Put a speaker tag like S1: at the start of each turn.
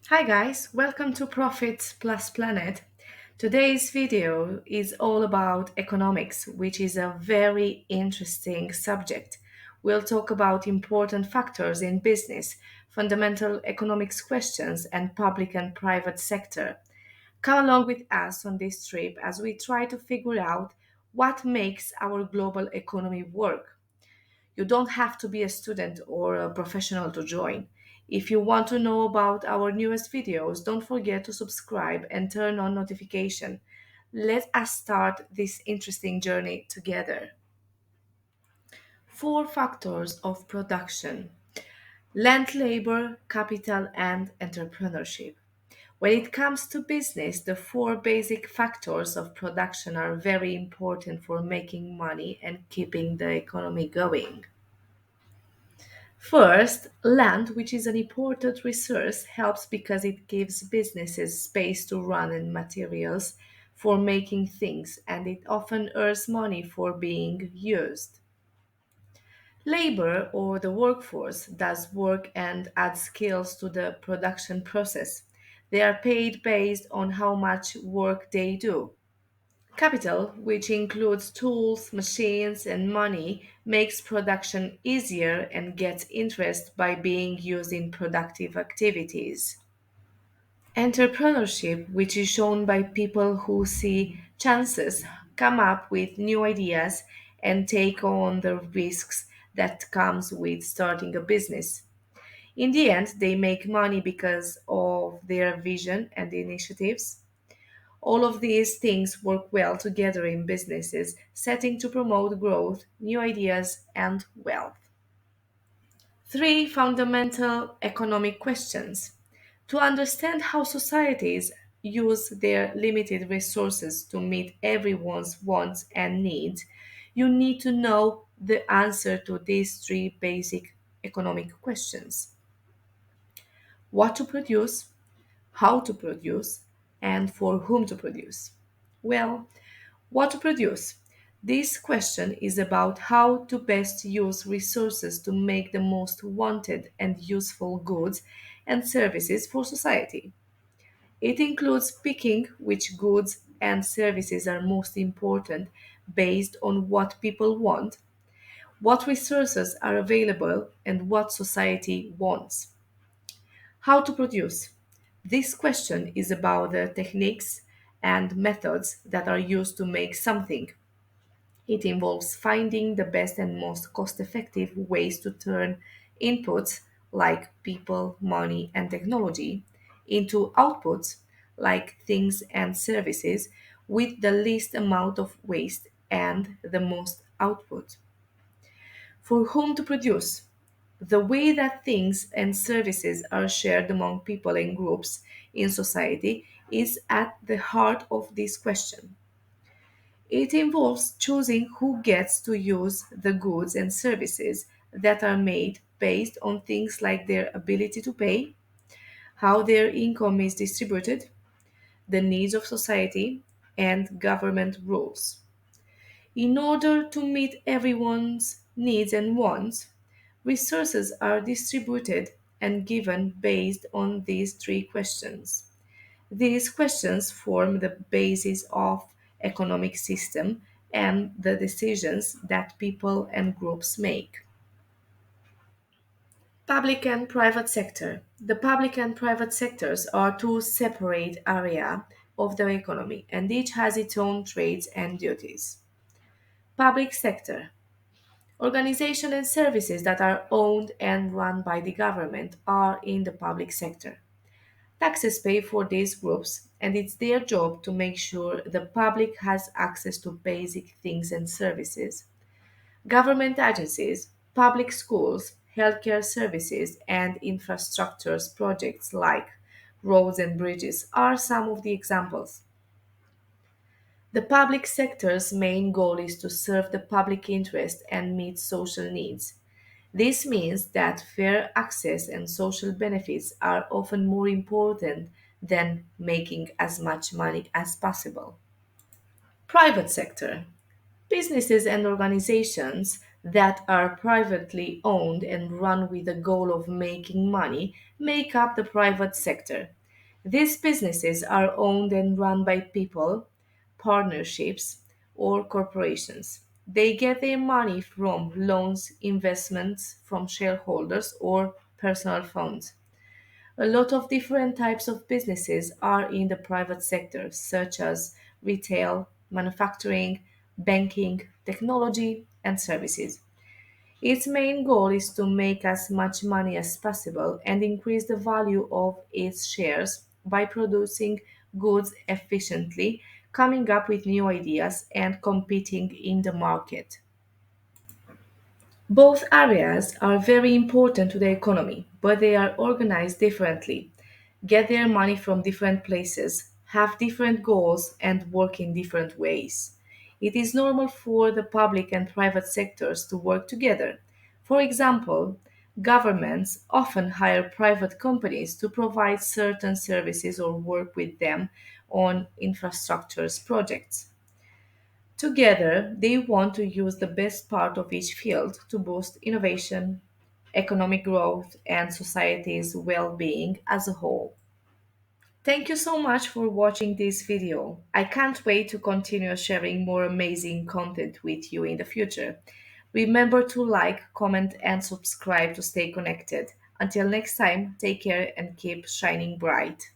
S1: Hi guys, welcome to Profit Plus Planet. Today's video is all about economics, which is a very interesting subject. We'll talk about important factors in business, fundamental economics questions, and public and private sector. Come along with us on this trip as we try to figure out what makes our global economy work. You don't have to be a student or a professional to join. If you want to know about our newest videos, don't forget to subscribe and turn on notification. Let us start this interesting journey together. Four factors of production: land, labor, capital, and entrepreneurship. When it comes to business, the four basic factors of production are very important for making money and keeping the economy going. First, land, which is an important resource, helps because it gives businesses space to run and materials for making things, and it often earns money for being used. Labor, or the workforce, does work and adds skills to the production process. They are paid based on how much work they do. Capital, which includes tools, machines, and money, makes production easier and gets interest by being used in productive activities. Entrepreneurship, which is shown by people who see chances, come up with new ideas, and take on the risks that comes with starting a business. In the end, they make money because of their vision and initiatives. All of these things work well together in businesses, setting to promote growth, new ideas, and wealth. Three fundamental economic questions. To understand how societies use their limited resources to meet everyone's wants and needs, you need to know the answer to these three basic economic questions: what to produce, how to produce, and for whom to produce. Well, what to produce? This question is about how to best use resources to make the most wanted and useful goods and services for society. It includes picking which goods and services are most important based on what people want, what resources are available, and what society wants. How to produce? This question is about the techniques and methods that are used to make something. It involves finding the best and most cost effective ways to turn inputs like people, money, and technology into outputs like things and services with the least amount of waste and the most output. For whom to produce? The way that things and services are shared among people and groups in society is at the heart of this question. It involves choosing who gets to use the goods and services that are made based on things like their ability to pay, how their income is distributed, the needs of society, and government rules. In order to meet everyone's needs and wants, resources are distributed and given based on these three questions. These questions form the basis of economic system and the decisions that people and groups make. Public and private sector. The public and private sectors are two separate areas of the economy and each has its own traits and duties. Public sector. Organizations and services that are owned and run by the government are in the public sector. Taxes pay for these groups, and it's their job to make sure the public has access to basic things and services. Government agencies, public schools, healthcare services, and infrastructures projects like roads and bridges are some of the examples. The public sector's main goal is to serve the public interest and meet social needs. This means that fair access and social benefits are often more important than making as much money as possible. Private sector. Businesses and organizations that are privately owned and run with the goal of making money make up the private sector. These businesses are owned and run by people, partnerships, or corporations. They get their money from loans, investments from shareholders, or personal funds. A lot of different types of businesses are in the private sector, such as retail, manufacturing, banking, technology, and services. Its main goal is to make as much money as possible and increase the value of its shares by producing goods efficiently, coming up with new ideas, and competing in the market. Both areas are very important to the economy, but they are organized differently, get their money from different places, have different goals, and work in different ways. It is normal for the public and private sectors to work together. For example, governments often hire private companies to provide certain services or work with them on infrastructures projects. Together, they want to use the best part of each field to boost innovation, economic growth, and society's well being as a whole. Thank you so much for watching this video. I can't wait to continue sharing more amazing content with you in the future. Remember to like, comment, and subscribe to stay connected. Until next time, take care and keep shining bright.